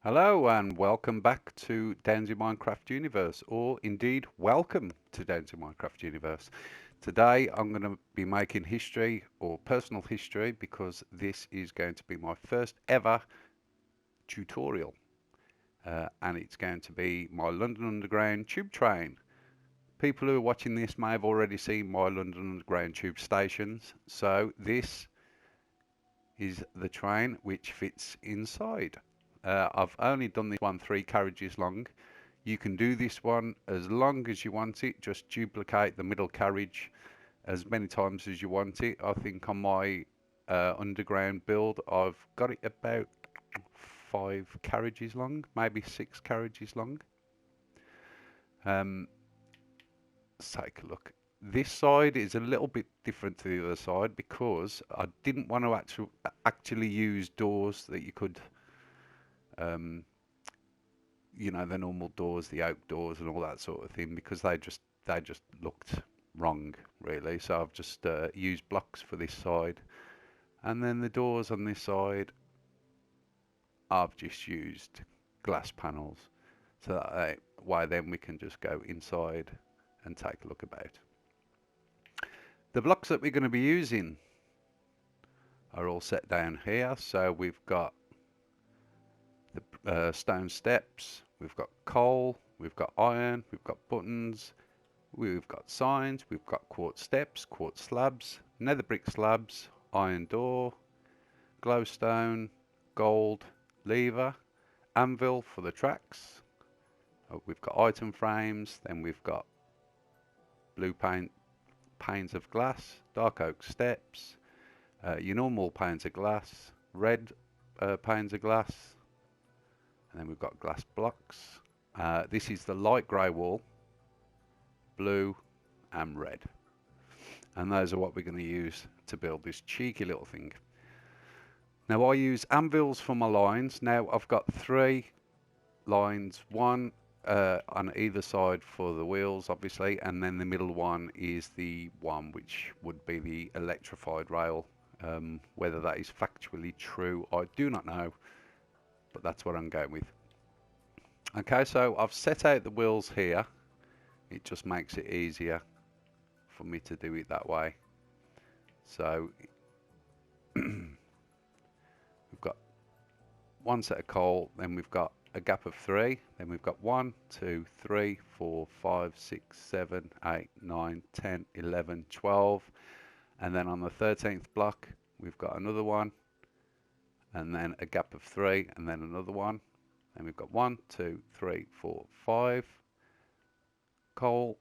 Hello and welcome back to DOWNESI Minecraft Universe, or indeed welcome to DOWNESI Minecraft Universe. Today I'm going to be making history or personal history because this is going to be my first ever tutorial, and it's going to be my London Underground tube train. People who are watching this may have already seen my London Underground tube stations, so this is the train which fits inside. I've only done this one 3 carriages long. You can do this one as long as you want it, just duplicate the middle carriage as many times as you want it. I think on my underground build I've got it about 5 carriages long, maybe 6 carriages long. Um, let's take a look. This side is a little bit different to the other side because I didn't want to actually use doors that you could um, the normal doors, the oak doors and all that sort of thing, because they just looked wrong really. So I've just used blocks for this side, and then the doors on this side I've just used glass panels, so that why then we can just go inside and take a look about. The blocks that we're going to be using are all set down here. So we've got the stone steps, we've got coal, we've got iron, we've got buttons, we've got signs, we've got quartz steps, quartz slabs, nether brick slabs, iron door, glowstone, gold, lever, anvil for the tracks. We've got item frames, then we've got blue panes of glass, dark oak steps, your normal panes of glass, red panes of glass, and then we've got glass blocks. This is the light grey wall, blue and red. And those are what we're going to use to build this cheeky little thing. Now I use anvils for my lines. Now I've got 3 lines, one on either side for the wheels obviously, and then the middle one is the one which would be the electrified rail. Whether that is factually true I do not know, but that's what I'm going with. Okay, so I've set out the wheels here. It just makes it easier for me to do it that way. So we've got one set of coal, then we've got a gap of 3, then we've got 1, 2, 3, 4, 5, 6, 7, 8, 9, 10, 11, 12, and then on the 13th block we've got another one, and then a gap of 3, and then another one. Then we've got 1, 2, 3, 4, 5 coal,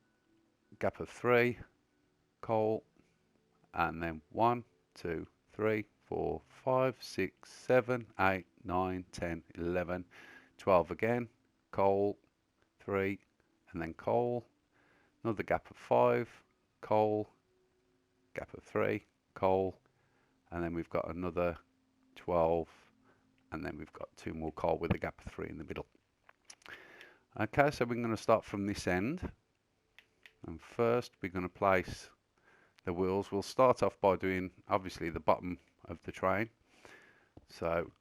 gap of 3, coal, and then 1, 2, 3, 4, 5, 6, 7, 8, 9, 10, 11, 12 again, coal, 3, and then coal, another gap of 5, coal, gap of 3, coal, and then we've got another 12, and then we've got 2 more coal with a gap of 3 in the middle. Okay, so we're going to start from this end, and first we're going to place the wheels. We'll start off by doing obviously the bottom of the train. So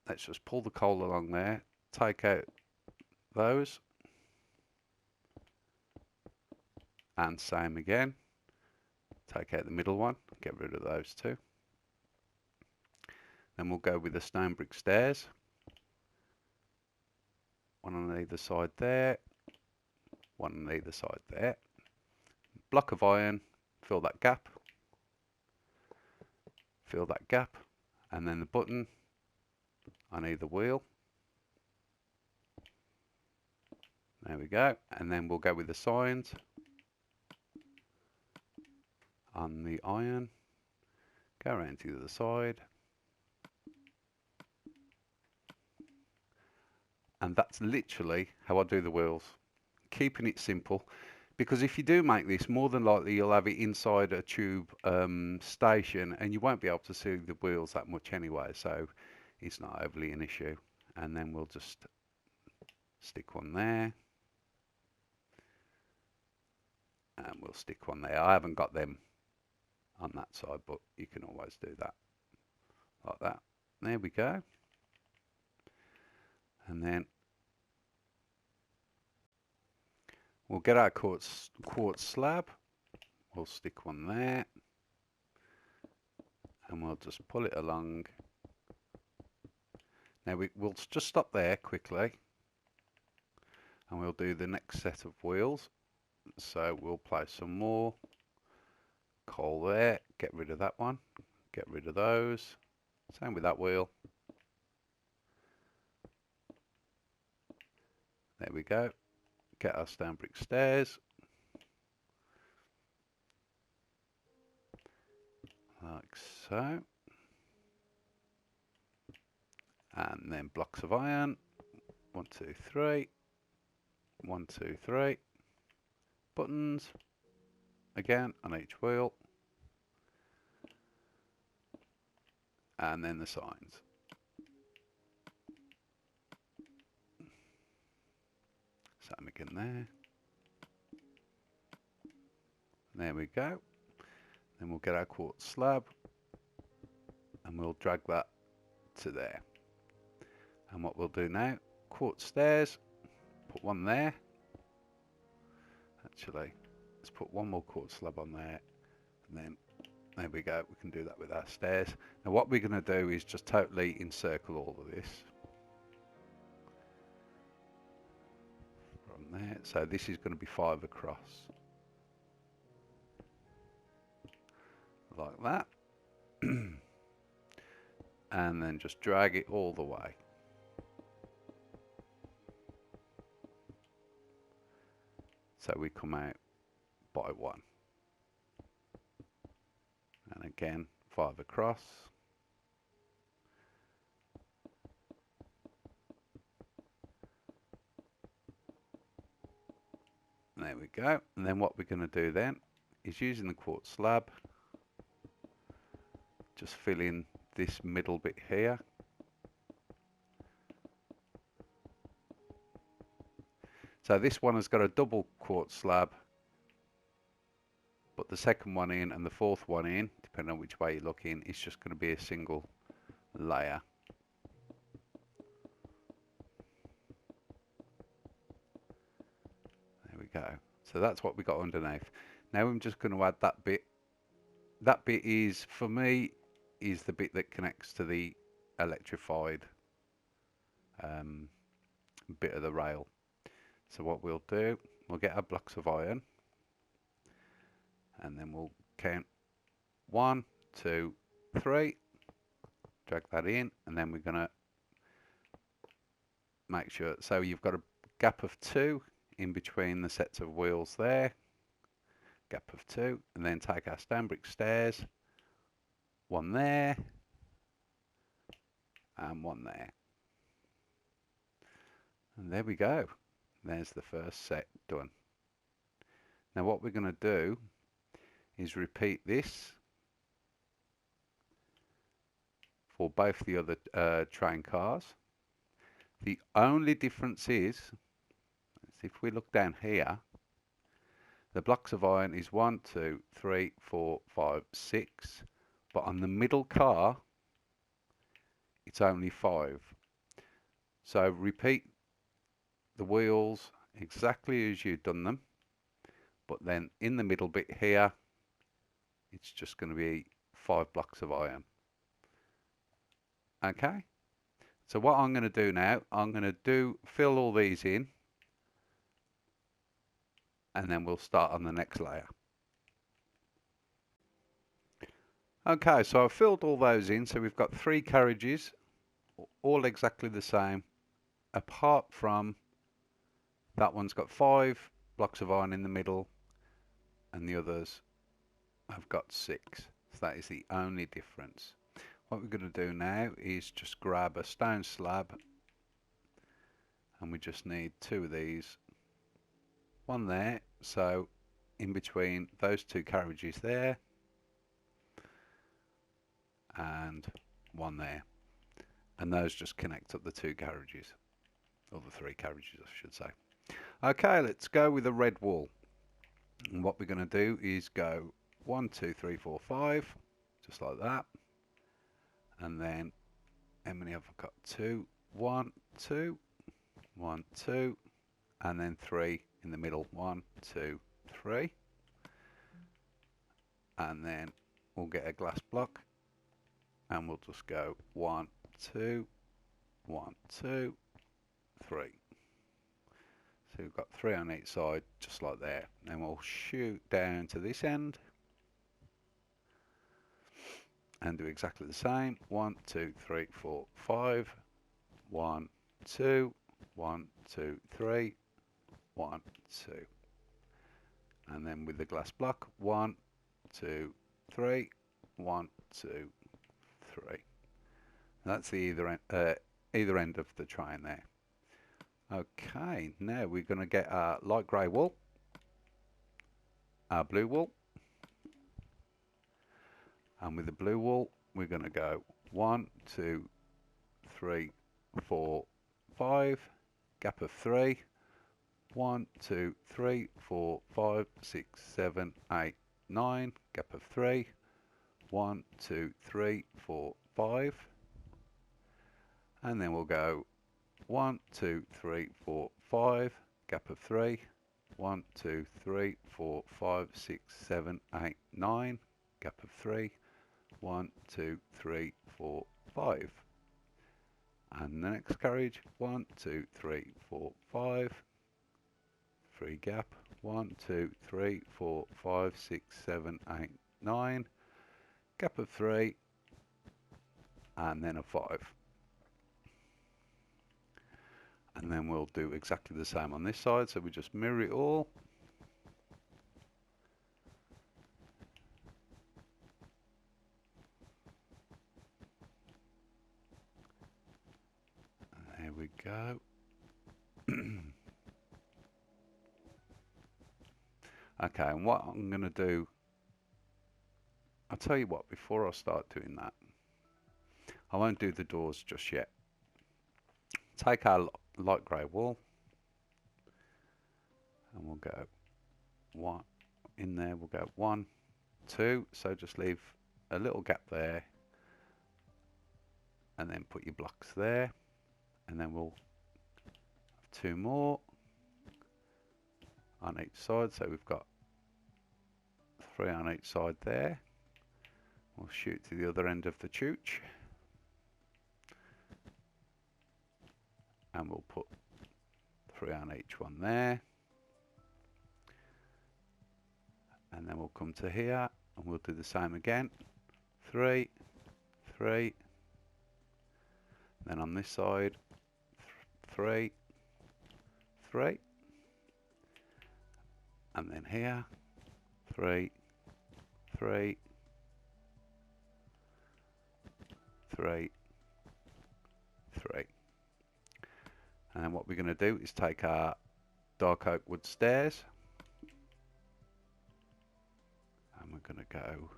let's just pull the coal along there, take out those, and same again, take out the middle one, get rid of those 2. Then we'll go with the stone brick stairs, one on either side there, one on either side there. Block of iron, fill that gap, and then the button on either wheel. There we go, and then we'll go with the signs on the iron, go around to the other side, and that's literally how I do the wheels, keeping it simple. Because if you do make this, more than likely you'll have it inside a tube station, and you won't be able to see the wheels that much anyway, so it's not overly an issue. And then we'll just stick one there, and we'll stick one there. I haven't got them on that side, but you can always do that like that. There we go. And then we'll get our quartz slab. We'll stick one there. And we'll just pull it along. Now we'll just stop there quickly. And we'll do the next set of wheels. So we'll place some more coal there. Get rid of that one. Get rid of those. Same with that wheel. There we go. Get our stone brick stairs. Like so. And then blocks of iron. 1, 2, 3. 1, 2, 3. Buttons. Again on each wheel. And then the signs. Same again there. There we go. Then we'll get our quartz slab and we'll drag that to there. And what we'll do now, quartz stairs, put one there. Actually, let's put one more quartz slab on there. And then, there we go, we can do that with our stairs. Now what we're going to do is just totally encircle all of this. From there, so this is going to be 5 across. Like that. And then just drag it all the way. So we come out by 1. And again, 5 across. There we go. And then what we're going to do then is using the quartz slab, just fill in this middle bit here. So this one has got a double quartz slab, but the second one in and the fourth one in, depending on which way you're looking, is just going to be a single layer. There we go. So that's what we got underneath. Now I'm just going to add that bit. That bit is, for me, is the bit that connects to the electrified bit of the rail. So what we'll do, we'll get our blocks of iron and then we'll count 1, 2, 3, drag that in, and then we're going to make sure, so you've got a gap of 2 in between the sets of wheels there, gap of 2, and then take our stone brick stairs, 1 there and 1 there. And there we go. There's the first set done. Now what we're going to do is repeat this for both the other train cars. The only difference is, if we look down here, the blocks of iron is 1, 2, 3, 4, 5, 6, but on the middle car it's only 5. So repeat the wheels exactly as you've done them, but then in the middle bit here it's just going to be 5 blocks of iron. Okay, so what I'm going to do now, I'm going to fill all these in and then we'll start on the next layer. Okay, so I've filled all those in, so we've got 3 carriages, all exactly the same, apart from that one's got 5 blocks of iron in the middle and the others have got 6. So that is the only difference. What we're going to do now is just grab a stone slab and we just need 2 of these. 1 there, so in between those 2 carriages there and 1 there. And those just connect up the 2 carriages, or the 3 carriages I should say. Okay, let's go with a red wall. And what we're going to do is go 1, 2, 3, 4, 5, just like that. And then, how many have I got? 2, 1, 2. 1, 2, and then 3 in the middle. 1, 2, 3, and then we'll get a glass block, and we'll just go 1, 2, 1, 2, 3. So we've got 3 on each side, just like there. Then we'll shoot down to this end and do exactly the same. 1, 2, 3, 4, 5. 1, 2, 1, 2, 3, 1, 2. And then with the glass block, 1, 2, 3, 1, 2, 3. That's the either end of the train there. Okay, now we're going to get our light grey wool, our blue wool, and with the blue wool we're going to go 1, 2, 3, 4, 5, gap of 3, 1, 2, 3, 4, 5, 6, 7, 8, 9, gap of 3, 1, 2, 3, 4, 5, and then we'll go 1, 2, 3, 4, 5, gap of 3, 1, 2, 3, 4, 5, 6, 7, 8, 9, gap of 3, 1, 2, 3, 4, 5. And the next carriage, 1, 2, 3, 4, 5, 3 gap, 1, 2, 3, 4, 5, 6, 7, 8, 9, gap of 3, and then a 5. And then we'll do exactly the same on this side, so we just mirror it all. And there we go. Okay, and what I'm going to do, I'll tell you what, before I start doing that, I won't do the doors just yet. Take our light grey wool, and we'll go 1 in there, we'll go 1, 2, so just leave a little gap there, and then put your blocks there, and then we'll have 2 more on each side, so we've got 3 on each side there. We'll shoot to the other end of the chooch, and we'll put 3 on each one there, and then we'll come to here and we'll do the same again. 3, 3, then on this side 3, 3, and then here 3, 3, 3, 3. And then what we're going to do is take our dark oak wood stairs, and we're going to go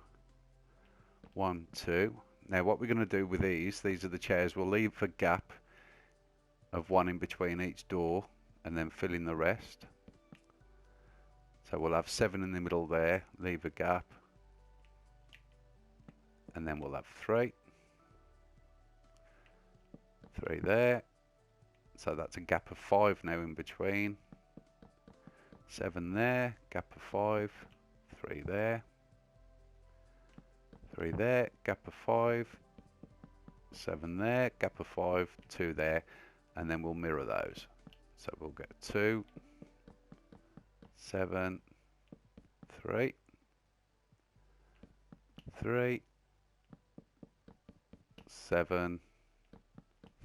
1, 2. Now what we're going to do with these are the chairs. We'll leave a gap of 1 in between each door and then fill in the rest. So we'll have 7 in the middle there, leave a gap, and then we'll have 3 there. So that's a gap of 5 now in between. 7 there, gap of 5, 3 there, 3 there, gap of 5, 7 there, gap of 5, 2 there, and then we'll mirror those. So we'll get 2, 7, 3, 3, 7,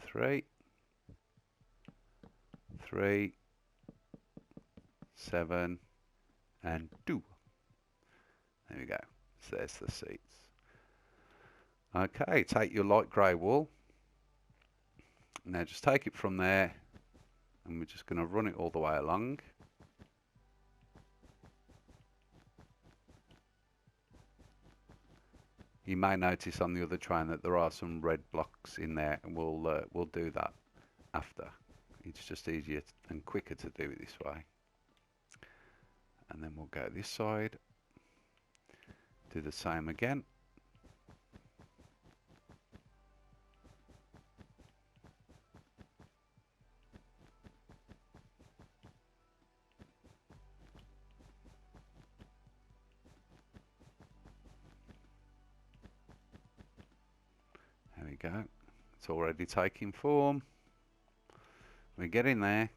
3, 3, 7, and 2. There we go. So there's the seats. Okay, take your light grey wool. Now just take it from there, and we're just going to run it all the way along. You may notice on the other train that there are some red blocks in there, and we'll do that after. It's just easier and quicker to do it this way. And then we'll go this side, do the same again. go. It's already taking form. We get in there.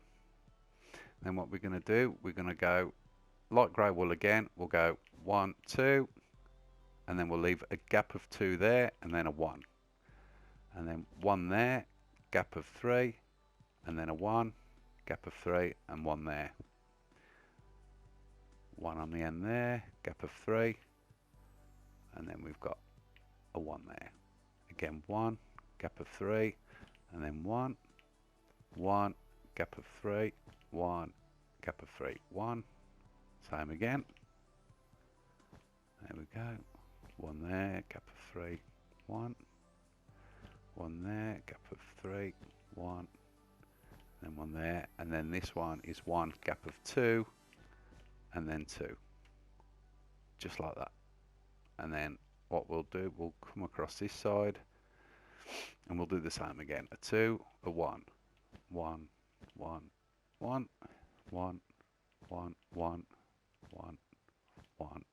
Then what we're going to do, we're going to go light grey wool again. We'll go 1, 2, and then we'll leave a gap of 2 there, and then a 1. And then 1 there, gap of 3, and then a 1, gap of 3, and 1 there. 1 on the end there, gap of 3, and then we've got a 1 there. Again 1, gap of 3, and then 1, 1, gap of 3, 1, gap of 3, 1. Same again. There we go. 1 there, gap of 3, 1. 1 there, gap of 3, 1. Then 1 there, and then this one is 1, gap of 2, and then 2. Just like that. And then what we'll do, we'll come across this side, and we'll do the same again. A 2, a 1. 1, 1, 1, 1, 1, 1, 1, 1, 1,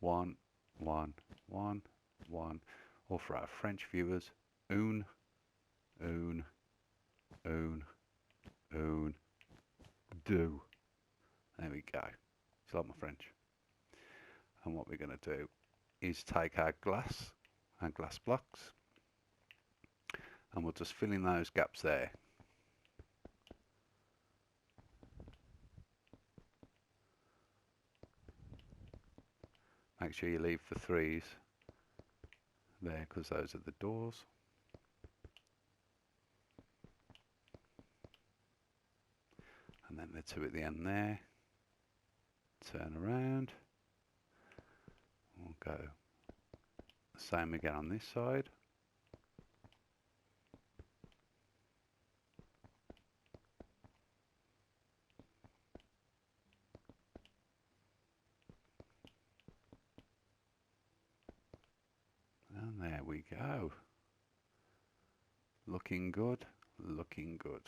1, 1, 1, 1, or for our French viewers, un, un, un, un, deux. There we go. It's like my French. And what we're going to do is take our glass blocks, and we'll just fill in those gaps there. Make sure you leave the 3s there, because those are the doors. And then the 2 at the end there. Turn around. We'll go the same again on this side. And there we go. Looking good, looking good.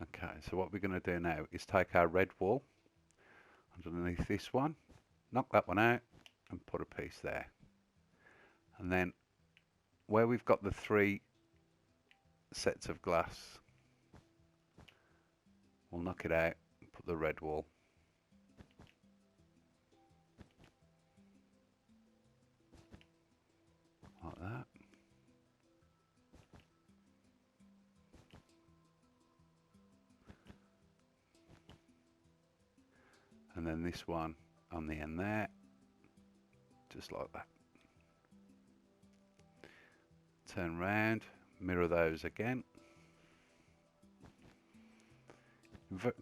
Okay, so what we're going to do now is take our red wool underneath this one, knock that one out, and put a piece there. And then where we've got the 3 sets of glass, we'll knock it out and put the red wool. Like that. And then this one on the end there, just like that. Turn round, mirror those again.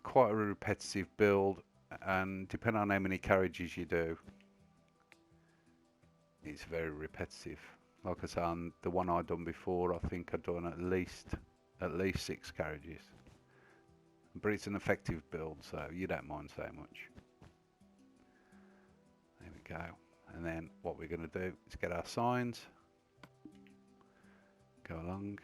Quite a repetitive build, and depending on how many carriages you do, it's very repetitive. Like I say, on the one I've done before, I think I've done at least 6 carriages. But it's an effective build, so you don't mind so much. There we go. And then what we're going to do is get our signs. Go along.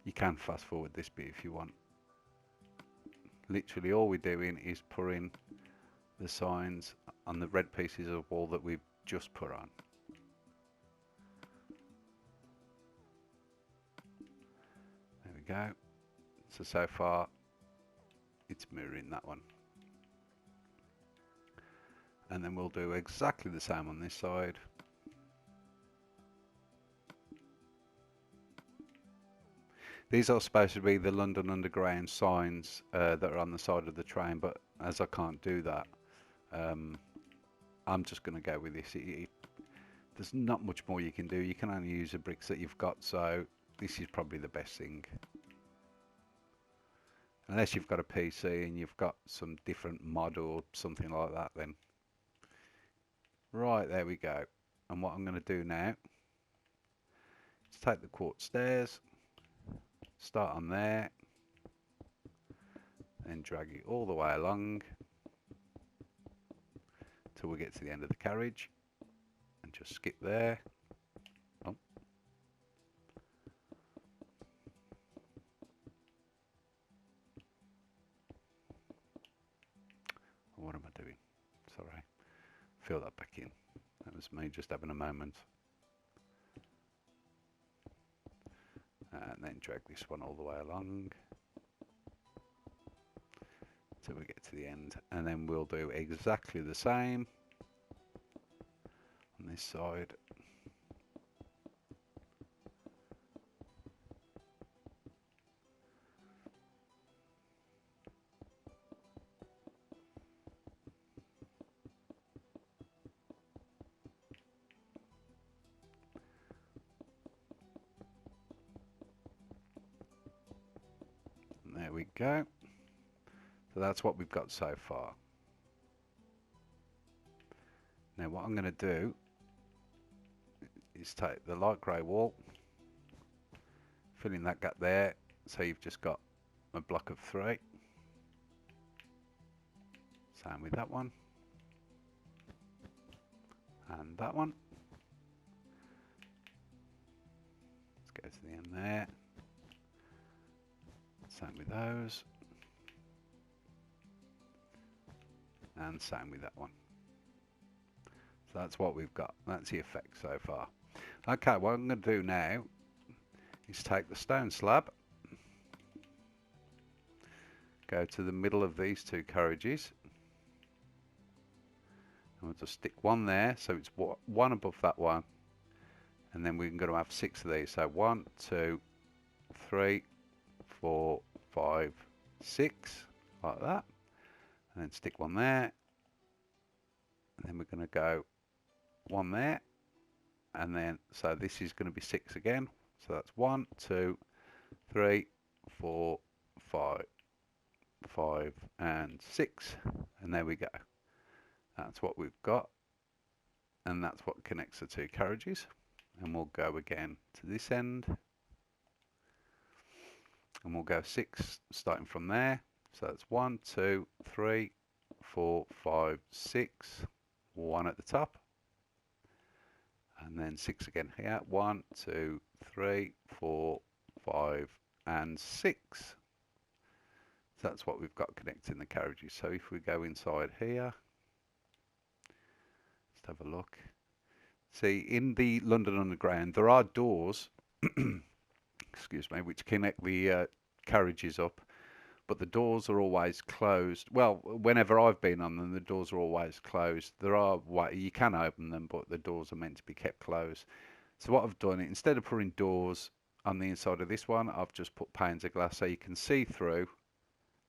You can fast forward this bit if you want. Literally all we're doing is putting the signs on the red pieces of wool that we've just put on. There we go. So far it's mirroring that one. And then we'll do exactly the same on this side. These are supposed to be the London Underground signs that are on the side of the train, but as I can't do that, I'm just going to go with this. There's not much more you can do. You can only use the bricks that you've got, so this is probably the best thing. Unless you've got a PC and you've got some different mod or something like that, then. Right, there we go. And what I'm going to do now is take the quartz stairs, start on there, and drag it all the way along till we get to the end of the carriage, and just skip there. Oh. was me just having a moment. And then drag this one all the way along till we get to the end, and then we'll do exactly the same on this side. And there we go. So that's what we've got so far. Now what I'm going to do is take the light grey wall, fill in that gap there, so you've just got a block of 3. Same with that one. And that one. Let's go to the end there. Same with those. And same with that one. So that's what we've got. That's the effect so far. Okay, what I'm going to do now is take the stone slab, go to the middle of these 2 carriages, and we'll just stick one there, so it's one above that one, and then we're going to have 6 of these. So 1, 2, 3, 4, 5, 6, like that, and then stick one there, and then we're going to go one there, and then so this is going to be 6 again. So that's 1, 2, 3, 4, 5, and 6, and there we go. That's what we've got, and that's what connects the 2 carriages. And we'll go again to this end, and we'll go 6 starting from there. So that's 1, 2, 3, 4, 5, 6, 1 at the top, and then 6 again here. 1, 2, 3, 4, 5, and 6. So that's what we've got connecting the carriages. So if we go inside here, let's have a look. See, in the London Underground, there are doors, excuse me, which connect the carriages up, but the doors are always closed. Well, whenever I've been on them, the doors are always closed. There are, you can open them, but the doors are meant to be kept closed. So what I've done, instead of putting doors on the inside of this one, I've just put panes of glass so you can see through.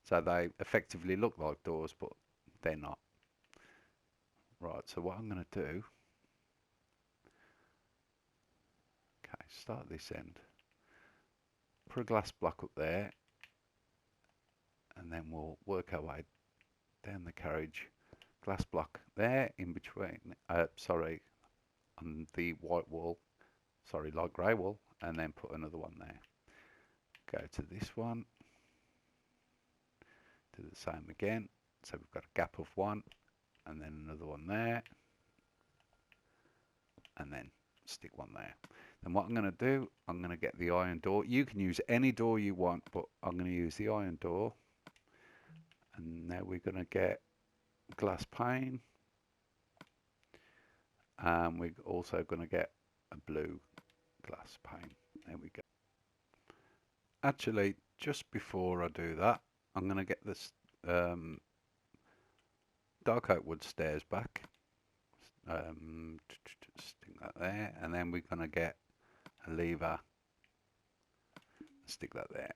So they effectively look like doors, but they're not. Right, so what I'm going to do, okay, start this end. Put a glass block up there, and then we'll work our way down the carriage. Glass block there in between, sorry, on the white wall, sorry, light grey wall, and then put another one there. Go to this one, do the same again. So we've got a gap of 1, and then another one there, and then stick one there. Then what I'm going to do, I'm going to get the iron door. You can use any door you want, but I'm going to use the iron door. And now we're going to get glass pane, and we're also going to get a blue glass pane. There we go. Actually, just before I do that, I'm going to get this dark oak wood stairs back. Stick that there, and then we're going to get a lever, stick that there,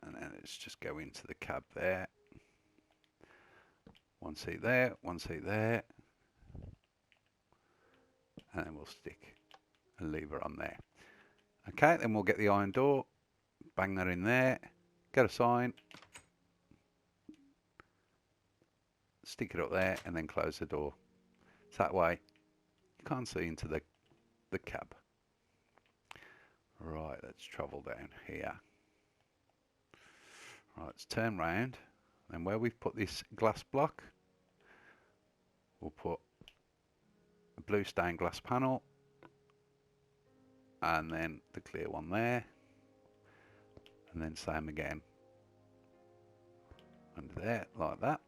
and then let's just go into the cab there. One seat there, one seat there, and then we'll stick a lever on there. Okay, then we'll get the iron door, bang that in there, get a sign, stick it up there, and then close the door. So that way you can't see into the cab. Right, let's travel down here. Right, let's turn round, and where we've put this glass block, we'll put a blue stained glass panel, and then the clear one there, and then same again under there, like that,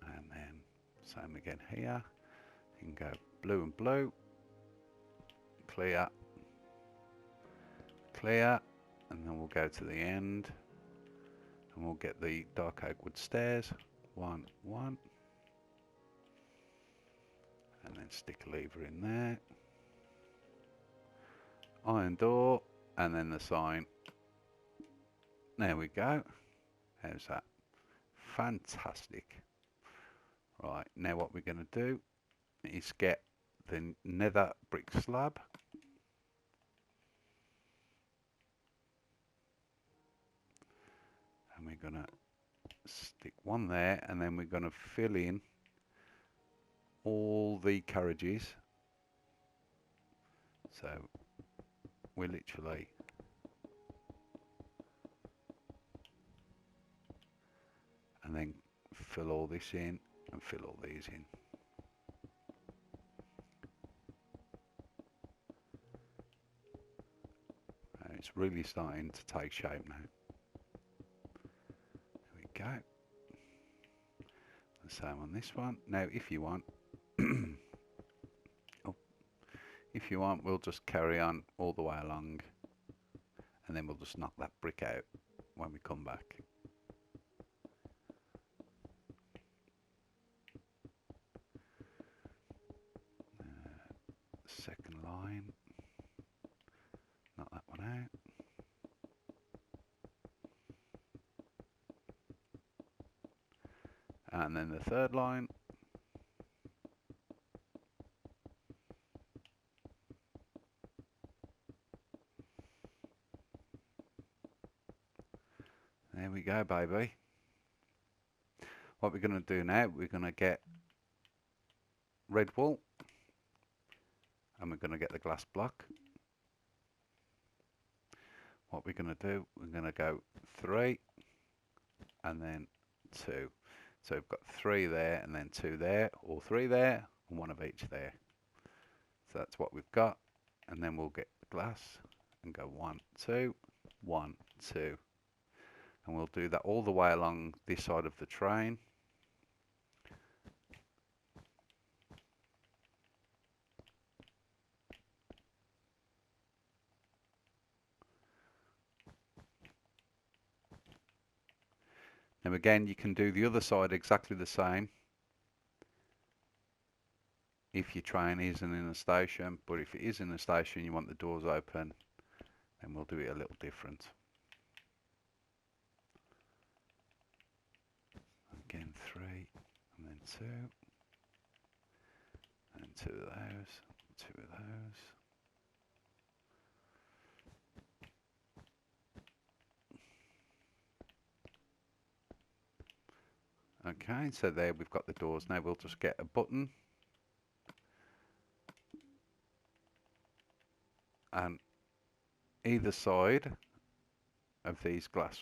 and then Same again here. You can go blue and blue, clear, clear, and then we'll go to the end and we'll get the dark oak wood stairs. 1, 1, and then stick a lever in there. Iron door, and then the sign. There we go. How's that? Fantastic. Right, now what we're going to do is get the nether brick slab. And we're going to stick one there, and then we're going to fill in all the carriages. So we literally and then fill all this in and fill all these in. And it's really starting to take shape now. There we go. The same on this one. Now if you want if you want, we'll just carry on all the way along, and then we'll just knock that brick out when we come back. Second line, knock that one out. And then the third line. There we go, baby. What we're going to do now, we're going to get red wool, and we're going to get the glass block. What we're going to do, we're going to go 3 and then 2. So we've got 3 there and then 2 there, or 3 there and 1 of each there. So that's what we've got, and then we'll get the glass and go 1, 2, 1, 2. And we'll do that all the way along this side of the train. Now again, you can do the other side exactly the same if your train isn't in a station, but if it is in a station, you want the doors open, then we'll do it a little different. Again 3 and then 2 and 2 of those, 2 of those. Okay, so there we've got the doors. Now we'll just get a button, and either side of these glass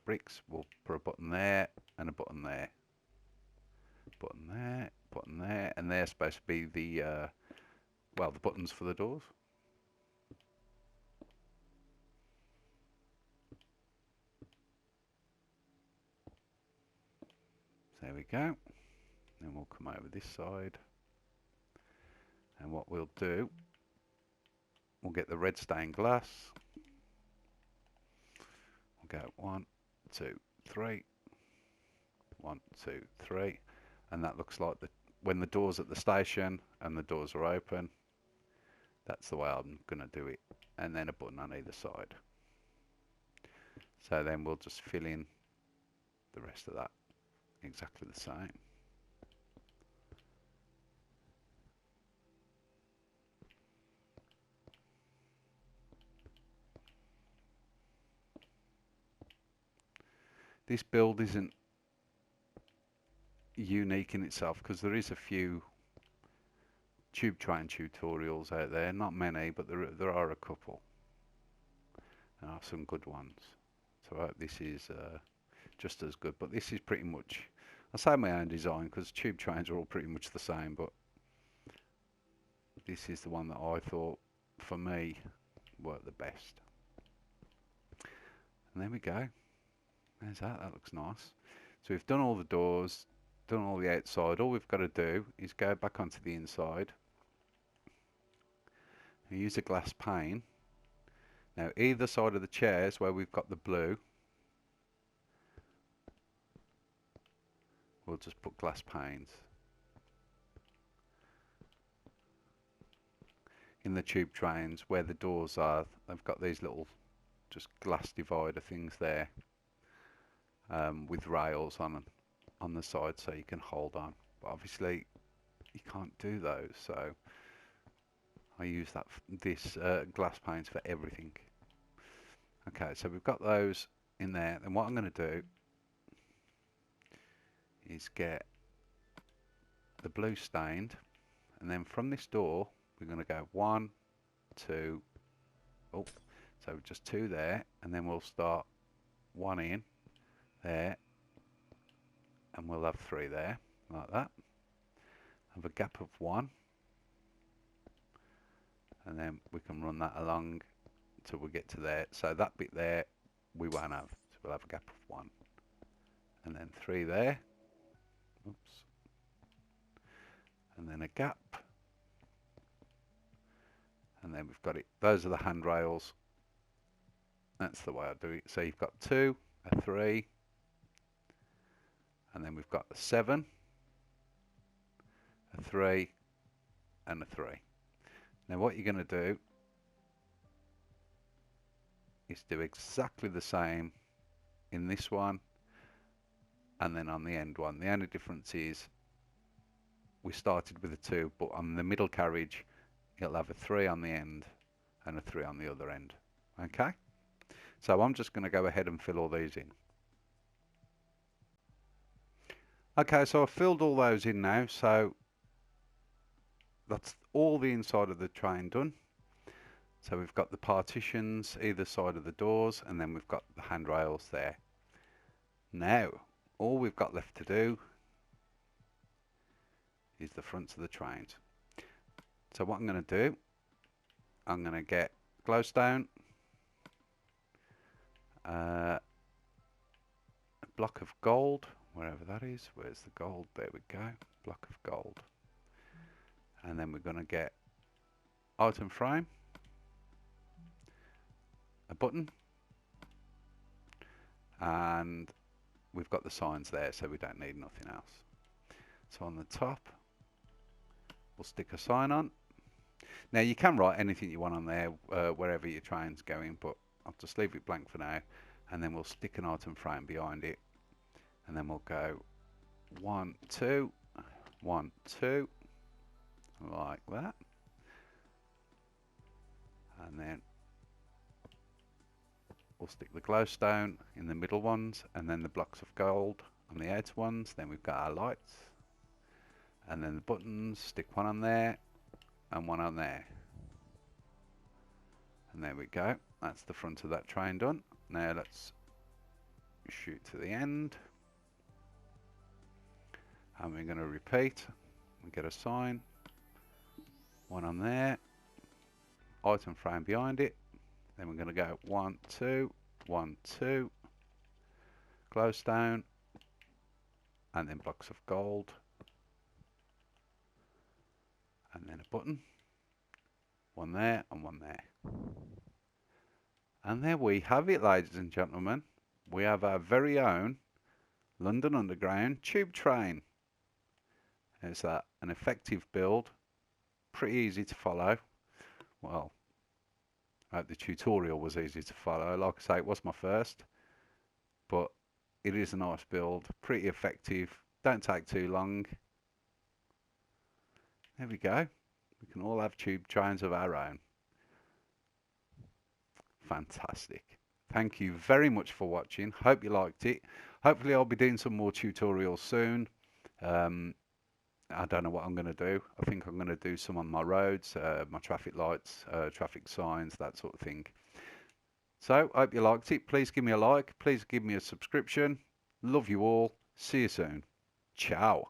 bricks we'll put a button there and a button there. Button there, button there, and they're supposed to be the well, the buttons for the doors. There we go. Then we'll come over this side, and what we'll do, we'll get the red stained glass. We'll go 1, 2, 3, 1, 2, 3, and that looks like when the doors at the station and the doors are open. That's the way I'm going to do it, and then a button on either side. So then we'll just fill in the rest of that exactly the same. This build isn't unique in itself because there is a few tube train tutorials out there, not many, but there are a couple. There are some good ones. So I hope this is just as good, but this is pretty much, I say my own design because tube trains are all pretty much the same, but this is the one that I thought for me worked the best. And there we go. There's that. That looks nice. So we've done all the doors. done all the outside. All we've got to do is go back onto the inside and use a glass pane. Now either side of the chairs where we've got the blue, we'll just put glass panes. In the tube trains where the doors are, they've got these little just glass divider things there, with rails on the side so you can hold on. But obviously you can't do those, so I use this glass panes for everything. Okay, so we've got those in there. Then what I'm going to do is get the blue stained, and then from this door we're going to go 1, 2, oh, so just 2 there, and then we'll start 1 in there, and we'll have 3 there, like that. Have a gap of 1, and then we can run that along till we get to there. So that bit there we won't have, so we'll have a gap of 1, and then 3 there, oops, and then a gap, and then we've got it. Those are the handrails. That's the way I do it. So you've got 2, a 3, and then we've got a 7, a 3, and a 3. Now what you're going to do is do exactly the same in this one and then on the end one. The only difference is we started with a 2, but on the middle carriage it'll have a 3 on the end and a 3 on the other end. Okay, so I'm just going to go ahead and fill all these in. Okay, so I've filled all those in now, so that's all the inside of the train done. So we've got the partitions either side of the doors, and then we've got the handrails there. Now all we've got left to do is the fronts of the trains. So what I'm going to do, I'm going to get glowstone, a block of gold, wherever that is. Where's the gold? There we go, block of gold. And then we're going to get item frame, a button, and we've got the signs there, so we don't need nothing else. So on the top we'll stick a sign on. Now you can write anything you want on there, wherever your train's going, but I'll just leave it blank for now, and then we'll stick an item frame behind it, and then we'll go 1, 2, 1, 2, like that, and then we'll stick the glowstone in the middle ones, and then the blocks of gold on the outer ones. Then we've got our lights, and then the buttons, stick one on there and one on there, and there we go. That's the front of that train done. Now let's shoot to the end, and we're going to repeat and get a sign, one on there, item frame behind it. Then we're going to go 1, 2, 1, 2, glowstone, and then blocks of gold, and then a button, one there and one there. And there we have it, ladies and gentlemen. We have our very own London Underground tube train. It's an effective build, pretty easy to follow. Well, I hope the tutorial was easy to follow. Like I say, it was my first, but it is a nice build, pretty effective, don't take too long. There we go. We can all have tube trains of our own. Fantastic. Thank you very much for watching. Hope you liked it. Hopefully I'll be doing some more tutorials soon. I don't know what I'm going to do. I think I'm going to do some on my roads, my traffic lights, traffic signs, that sort of thing. So I hope you liked it. Please give me a like. Please give me a subscription. Love you all. See you soon. Ciao.